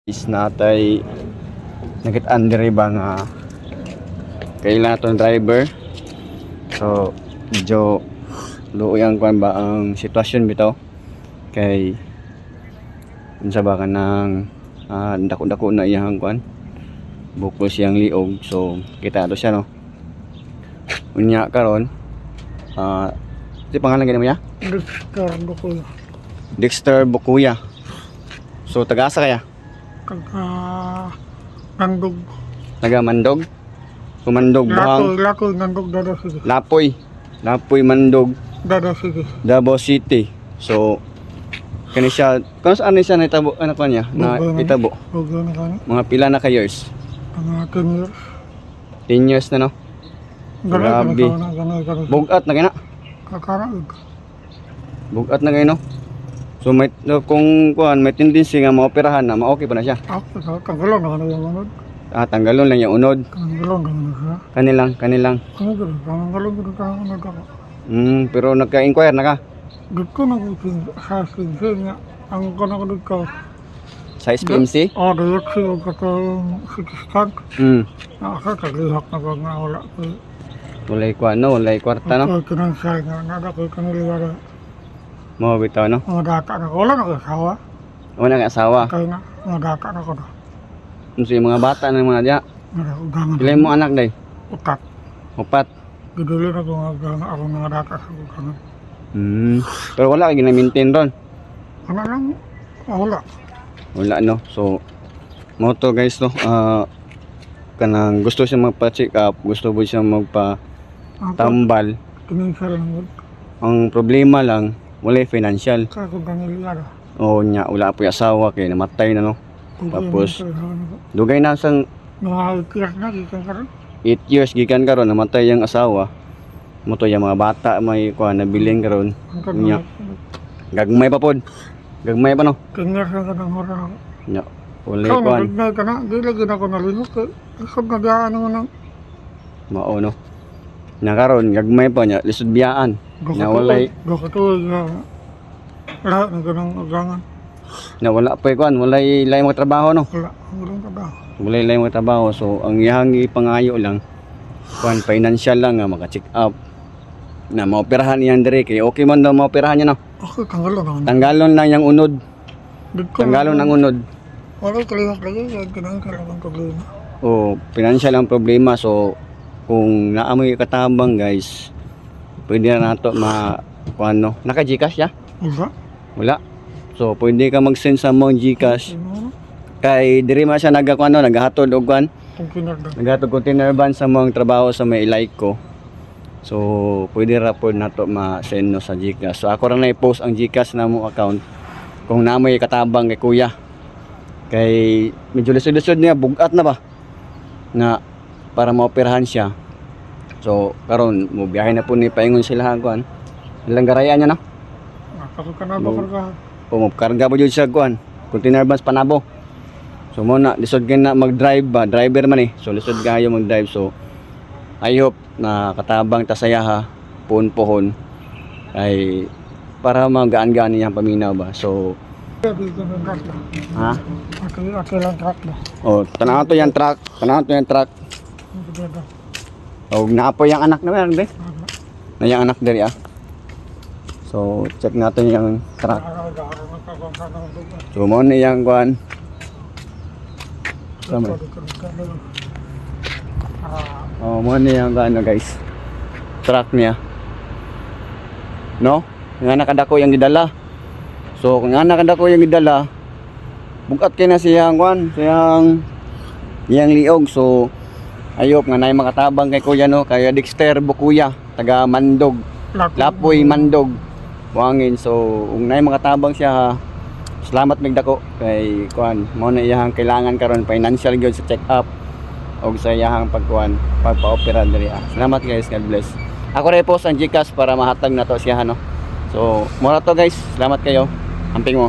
Is natay nakit-an diri ba nga kailan atong driver. So medyo luoy ang kwan ba ang sitwasyon bitaw kay unsa ba kanang dako-dako na iyang kwan bukol siyang liog. So kita ato siya no unya karon si pangalan gani mo ya? Dexter Bukuya. Dexter Bukuya. So taga-asa kaya? Nandog. Taga Mandog? Kumandog Buhang. Lakoy Nandog Davao City. Lapoy Mandog Davao City. Davao City. So kani siya kung saan siya naitabo ano pa niya na itabo Bugo na kani. mga pila na ka years? Mga 10 years. 10 years na no. Grabe. Ganay. Bugat na kaya na. Kakaraig. Bugat na kayo no. So may kung kuan may tendency nga maoperahan na ma-okay pa na siya. Tanggalon na kani yung unod. Tanggalon lang yung unod. Tanggalon na siya. Kanilang. Ano gano'n? Tanggalon ko ka unod ako. Pero nagka-inquire na ka Dito na ko sa sinsin nga. Ang kono ko dito. sa SPMC? Diyot siya ko katong sikistan. Nakakagihak na ko nga wala ko. Walay kuan no, walay kwarta no. Kinansay nga. Nada ko kaniliwara. Mo bitaw no. Mga data na ko. Wala na ko asawa. Wala nga asawa. Kaya nga. Mga data na ko na. Unsa yung mga bata na mga diya? Ugangan. Ilan mo anak day? Utat. Upat. Giduli na ko nga ugangan. Ako mga data sa ugangan. Pero wala kay gina-maintain ron. Ano lang? Wala. Wala no. So mo to guys no. Kanang gusto siya magpa-check up, gusto po siya magpa-tambal. Kinansay lang ko. Ang problema lang, wala financial. Kaya ko kaniliwara. O nya wala po yung asawa kay namatay na no. Tapos dugay na sang Nakakikiyas na. Kikan ka rin. 8 years gikan karon namatay yung asawa. Mo to yung mga bata may kuan nabiling karon. Nya gagmay pa pod. Gagmay pa no. Kinyas na ka ng oras ako. Nya wala Ikaw kuan. nagigay ka na. Di lagi na ako nalihok. Isod na diyaan mo nang. Mao no. Nya karon gagmay pa nya lisod biyaan. Nya walay Gakatuloy na. Lahat na ganang agangan. na wala pa kuan, walay lain mga trabaho no. Wala. Ang gulong ka ba? Walay lain mga trabaho. So ang iyang ipangayo lang kuan financial lang nga maka-check up na maoperahan niyan dire kay okay man daw maoperahan niya no. Ako tanggalon naman. Tanggalon lang yang unod. Tanggalon ang unod. Wala kalihak lagi. Ganang kalaman problema. O financial ang problema. So kung naamoy katabang guys, pwede na nato kuan no. Naka-GCash ya? Wala. Wala. So pwede ka mag-send sa mong GCash kay diri man siya nagakuan no, nagahatod og kuan. Kung kinagdan. Nagahatod container van sa mong trabaho sa may like ko. So pwede ra pod nato ma-send no sa GCash. So ako ra na i-post ang GCash na mo account kung naamoy katabang kay kuya. Kay medyo lisod-lisod niya, bugat na ba na para maoperahan siya. So karon mo biyahe na po ni paingon sila kuan. Ilang garaya niya no? Ako ka na bakarga. Karga po dyan siya kuan. Container van sa Panabo. So mo na lisod ka na mag-drive ba, driver man so lisod kayo mag-drive. So I hope na katabang tasaya ha, pohon ay para magaan-gaan niyang paminaw ba. So ha? Ako lang truck na. Tanaw to yung truck. Naapoy yung anak na meron de. Na yung anak diri So check natin yung truck. So mo na yung kuan. Mo na yung kuan guys. Truck niya. No? Nga nakadako yung gidala. So kung nga nakadako yung gidala, bugat kay na siyang kuan, siyang liog. So ayop nga nay makatabang kay kuya no, kay Dexter Bukuya, taga Mandog. Lapoy Mandog. Buhangin. So kung nay makatabang siya ha, salamat migdako kay kuan mo na iyang kailangan karon financial gyud sa check up og sa iyang pagpa-opera diri. Salamat guys, God bless. Ako ray post ang GCash para mahatag na to siya no. So mo na to guys, salamat kayo. Amping mo.